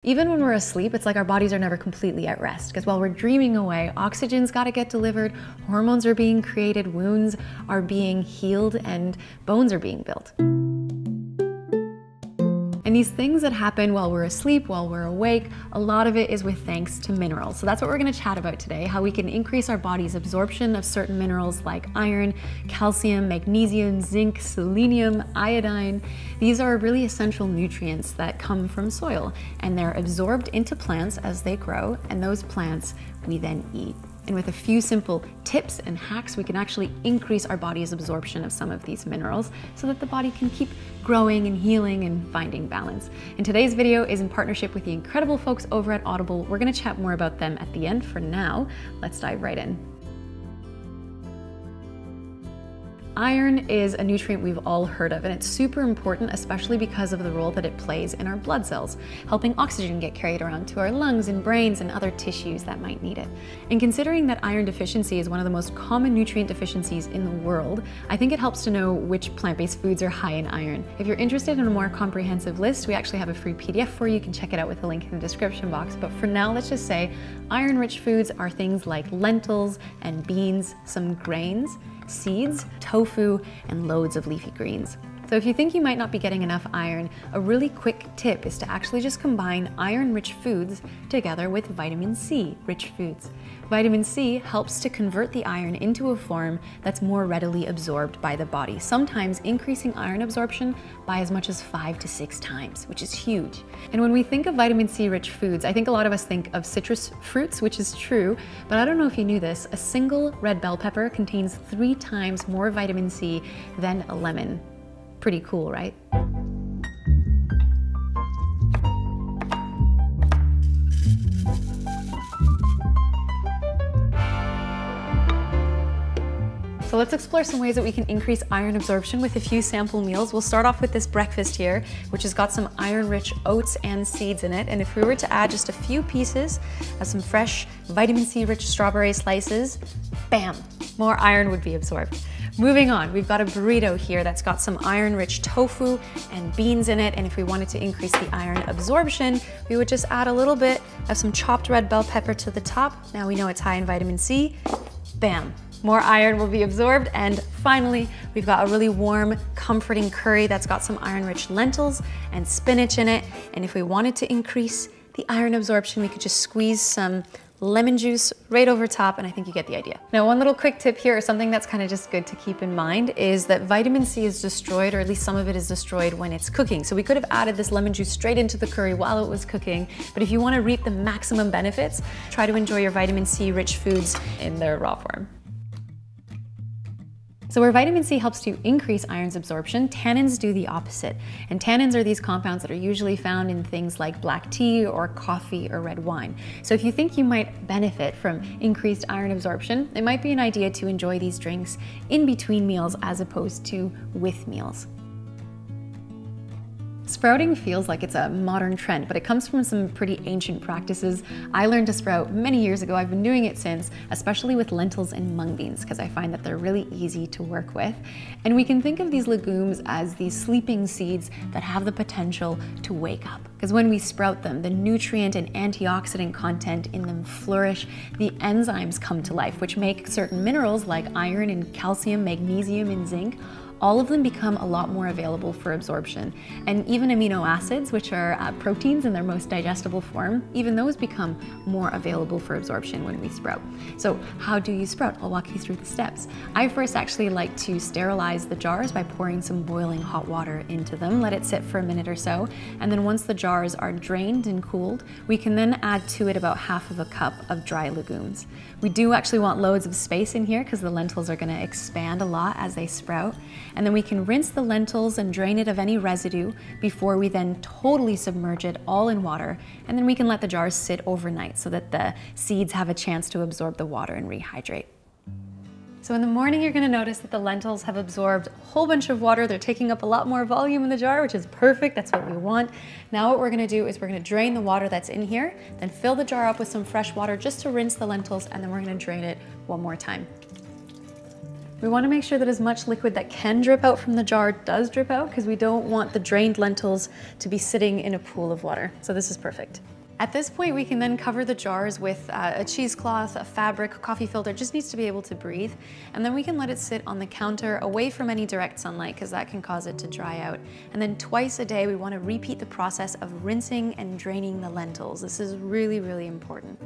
Even when we're asleep, it's like our bodies are never completely at rest, because while we're dreaming away, oxygen's got to get delivered, hormones are being created, wounds are being healed, and bones are being built. And these things that happen while we're asleep, while we're awake, a lot of it is with thanks to minerals. So that's what we're going to chat about today, how we can increase our body's absorption of certain minerals like iron, calcium, magnesium, zinc, selenium, iodine. These are really essential nutrients that come from soil, and they're absorbed into plants as they grow, and those plants we then eat. And with a few simple tips and hacks, we can actually increase our body's absorption of some of these minerals so that the body can keep growing and healing and finding balance. And today's video is in partnership with the incredible folks over at Audible. We're going to chat more about them at the end. For now, let's dive right in. Iron is a nutrient we've all heard of, and it's super important, especially because of the role that it plays in our blood cells, helping oxygen get carried around to our lungs and brains and other tissues that might need it. And considering that iron deficiency is one of the most common nutrient deficiencies in the world, I think it helps to know which plant-based foods are high in iron. If you're interested in a more comprehensive list, we actually have a free PDF for you. You can check it out with the link in the description box. But for now, let's just say iron-rich foods are things like lentils and beans, some grains, seeds, tofu, and loads of leafy greens. So if you think you might not be getting enough iron, a really quick tip is to actually just combine iron-rich foods together with vitamin C-rich foods. Vitamin C helps to convert the iron into a form that's more readily absorbed by the body, sometimes increasing iron absorption by as much as 5 to 6 times, which is huge. And when we think of vitamin C-rich foods, I think a lot of us think of citrus fruits, which is true, but I don't know if you knew this, a single red bell pepper contains 3 times more vitamin C than a lemon. Pretty cool, right? So let's explore some ways that we can increase iron absorption with a few sample meals. We'll start off with this breakfast here, which has got some iron-rich oats and seeds in it. And if we were to add just a few pieces of some fresh vitamin C-rich strawberry slices, bam, more iron would be absorbed. Moving on, we've got a burrito here that's got some iron-rich tofu and beans in it, and if we wanted to increase the iron absorption, we would just add a little bit of some chopped red bell pepper to the top. Now we know it's high in vitamin C. Bam, more iron will be absorbed. And finally, we've got a really warm, comforting curry that's got some iron-rich lentils and spinach in it, and if we wanted to increase the iron absorption, we could just squeeze some lemon juice right over top, and I think you get the idea. Now, one little quick tip here, or something that's kind of just good to keep in mind, is that vitamin C is destroyed, or at least some of it is destroyed when it's cooking. So we could have added this lemon juice straight into the curry while it was cooking, but if you want to reap the maximum benefits, try to enjoy your vitamin C rich foods in their raw form. So where vitamin C helps to increase iron's absorption, tannins do the opposite. And tannins are these compounds that are usually found in things like black tea or coffee or red wine. So if you think you might benefit from increased iron absorption, it might be an idea to enjoy these drinks in between meals as opposed to with meals. Sprouting feels like it's a modern trend, but it comes from some pretty ancient practices. I learned to sprout many years ago. I've been doing it since, especially with lentils and mung beans, because I find that they're really easy to work with. And we can think of these legumes as these sleeping seeds that have the potential to wake up. Because when we sprout them, the nutrient and antioxidant content in them flourish. The enzymes come to life, which make certain minerals like iron and calcium, magnesium, and zinc, all of them become a lot more available for absorption. And even amino acids, which are proteins in their most digestible form, even those become more available for absorption when we sprout. So how do you sprout? I'll walk you through the steps. I first actually like to sterilize the jars by pouring some boiling hot water into them, let it sit for a minute or so, and then once the jars are drained and cooled, we can then add to it about half of a cup of dry legumes. We do actually want loads of space in here because the lentils are going to expand a lot as they sprout. And then we can rinse the lentils and drain it of any residue before we then totally submerge it all in water. And then we can let the jars sit overnight so that the seeds have a chance to absorb the water and rehydrate. So in the morning, you're going to notice that the lentils have absorbed a whole bunch of water. They're taking up a lot more volume in the jar, which is perfect. That's what we want. Now what we're going to do is we're going to drain the water that's in here, then fill the jar up with some fresh water just to rinse the lentils, and then we're going to drain it one more time. We want to make sure that as much liquid that can drip out from the jar does drip out, because we don't want the drained lentils to be sitting in a pool of water. So this is perfect. At this point, we can then cover the jars with a cheesecloth, a fabric, coffee filter, just needs to be able to breathe. And then we can let it sit on the counter away from any direct sunlight, because that can cause it to dry out. And then twice a day, we want to repeat the process of rinsing and draining the lentils. This is really, really important.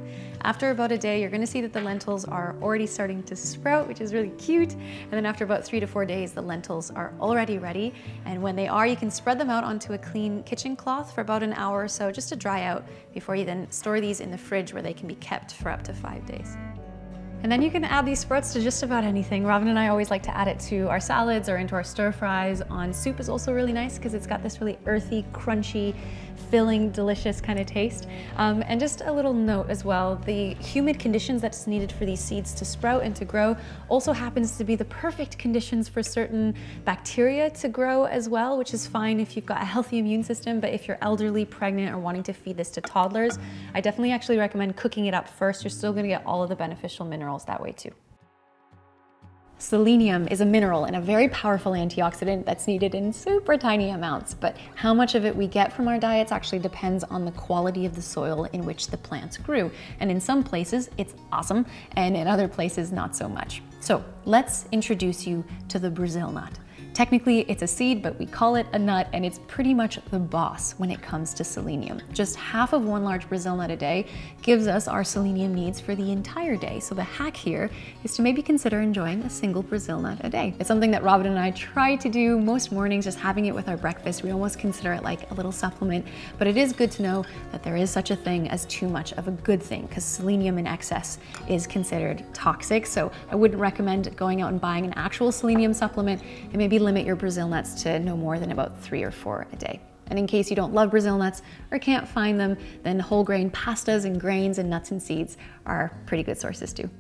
After about a day, you're going to see that the lentils are already starting to sprout, which is really cute. And then after about 3 to 4 days, the lentils are already ready. And when they are, you can spread them out onto a clean kitchen cloth for about an hour or so, just to dry out, before you then store these in the fridge where they can be kept for up to 5 days. And then you can add these sprouts to just about anything. Robin and I always like to add it to our salads or into our stir fries. On soup is also really nice because it's got this really earthy, crunchy, filling, delicious kind of taste. And just a little note as well, the humid conditions that's needed for these seeds to sprout and to grow also happens to be the perfect conditions for certain bacteria to grow as well, which is fine if you've got a healthy immune system. But if you're elderly, pregnant, or wanting to feed this to toddlers, I definitely actually recommend cooking it up first. You're still gonna get all of the beneficial minerals that way too. Selenium is a mineral and a very powerful antioxidant that's needed in super tiny amounts, but how much of it we get from our diets actually depends on the quality of the soil in which the plants grew. And in some places it's awesome, and in other places not so much. So let's introduce you to the Brazil nut. Technically, it's a seed, but we call it a nut, and it's pretty much the boss when it comes to selenium. Just half of one large Brazil nut a day gives us our selenium needs for the entire day. So the hack here is to maybe consider enjoying a single Brazil nut a day. It's something that Robin and I try to do most mornings, just having it with our breakfast. We almost consider it like a little supplement, but it is good to know that there is such a thing as too much of a good thing, because selenium in excess is considered toxic. So I wouldn't recommend going out and buying an actual selenium supplement, and maybe limit your Brazil nuts to no more than about 3 or 4 a day. And in case you don't love Brazil nuts or can't find them, then whole grain pastas and grains and nuts and seeds are pretty good sources too.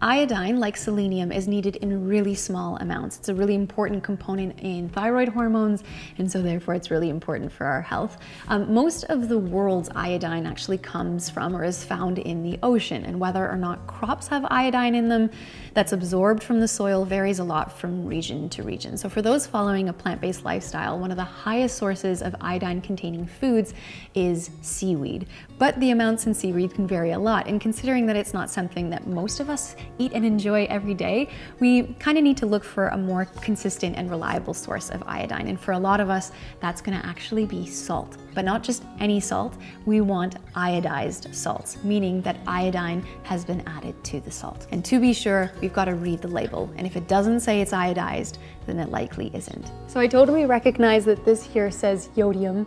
Iodine, like selenium, is needed in really small amounts. It's a really important component in thyroid hormones, and so therefore it's really important for our health. Most of the world's iodine actually comes from or is found in the ocean, and whether or not crops have iodine in them that's absorbed from the soil varies a lot from region to region. So for those following a plant-based lifestyle, one of the highest sources of iodine-containing foods is seaweed. But the amounts in seaweed can vary a lot, and considering that it's not something that most of us eat and enjoy every day, we kind of need to look for a more consistent and reliable source of iodine. And for a lot of us, that's going to actually be salt. But not just any salt, we want iodized salts, meaning that iodine has been added to the salt. And to be sure, we've got to read the label. And if it doesn't say it's iodized, then it likely isn't. So I totally recognize that this here says iodium,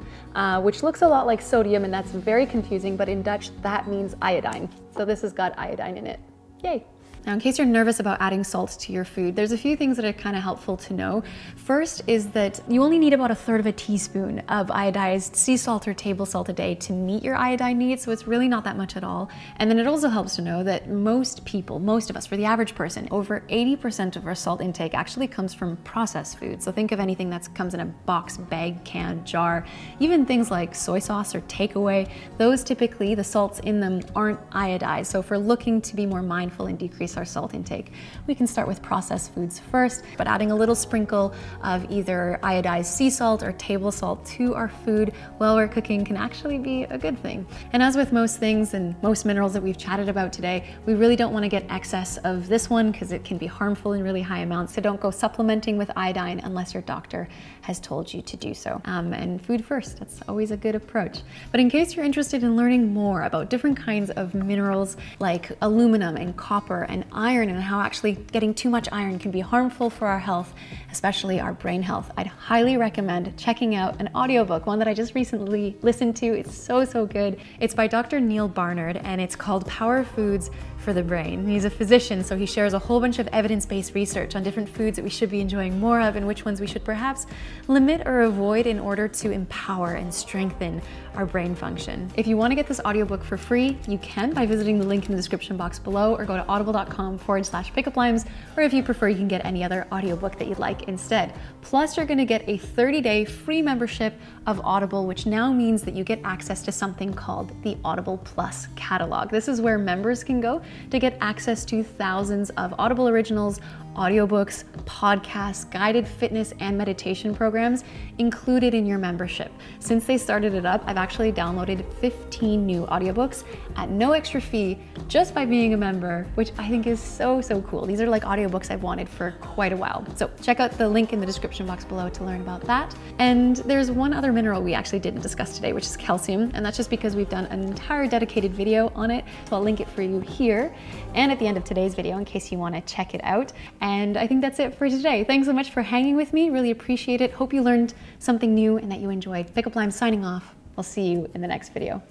which looks a lot like sodium, and that's very confusing, but in Dutch, that means iodine. So this has got iodine in it. Yay. Now, in case you're nervous about adding salt to your food, there's a few things that are kind of helpful to know. First is that you only need about 1/3 of a teaspoon of iodized sea salt or table salt a day to meet your iodine needs, so it's really not that much at all. And then it also helps to know that most people, most of us, for the average person, over 80% of our salt intake actually comes from processed foods. So think of anything that comes in a box, bag, can, jar, even things like soy sauce or takeaway. Those typically, the salts in them aren't iodized. So if we're looking to be more mindful and decrease our salt intake, we can start with processed foods first, but adding a little sprinkle of either iodized sea salt or table salt to our food while we're cooking can actually be a good thing. And as with most things and most minerals that we've chatted about today, we really don't want to get excess of this one because it can be harmful in really high amounts. So don't go supplementing with iodine unless your doctor has told you to do so. And food first, that's always a good approach. But in case you're interested in learning more about different kinds of minerals like aluminum and copper and iron, and how actually getting too much iron can be harmful for our health, especially our brain health, I'd highly recommend checking out an audiobook, one that I just recently listened to. It's so good. It's by Dr. Neal Barnard, and it's called Power Foods for the Brain. He's a physician, so he shares a whole bunch of evidence-based research on different foods that we should be enjoying more of and which ones we should perhaps limit or avoid in order to empower and strengthen our brain function. If you want to get this audiobook for free, you can by visiting the link in the description box below, or go to audible.com audible.com/pickuplimes, or if you prefer, you can get any other audiobook that you'd like instead. Plus, you're gonna get a 30-day free membership of Audible, which now means that you get access to something called the Audible Plus catalog. This is where members can go to get access to thousands of Audible originals, audiobooks, podcasts, guided fitness and meditation programs included in your membership. Since they started it up, I've actually downloaded 15 new audiobooks at no extra fee just by being a member, which I think is so cool. These are like audiobooks I've wanted for quite a while. So check out the link in the description box below to learn about that. And there's one other mineral we actually didn't discuss today, which is calcium. And that's just because we've done an entire dedicated video on it. So I'll link it for you here and at the end of today's video in case you want to check it out. And I think that's it for today. Thanks so much for hanging with me. Really appreciate it. Hope you learned something new and that you enjoyed. Pickup Lime signing off. I'll see you in the next video.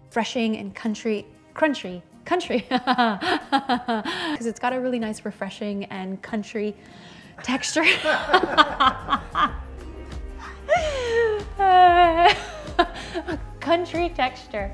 Refreshing and crunchy, because it's got a really nice refreshing and country texture. Country texture.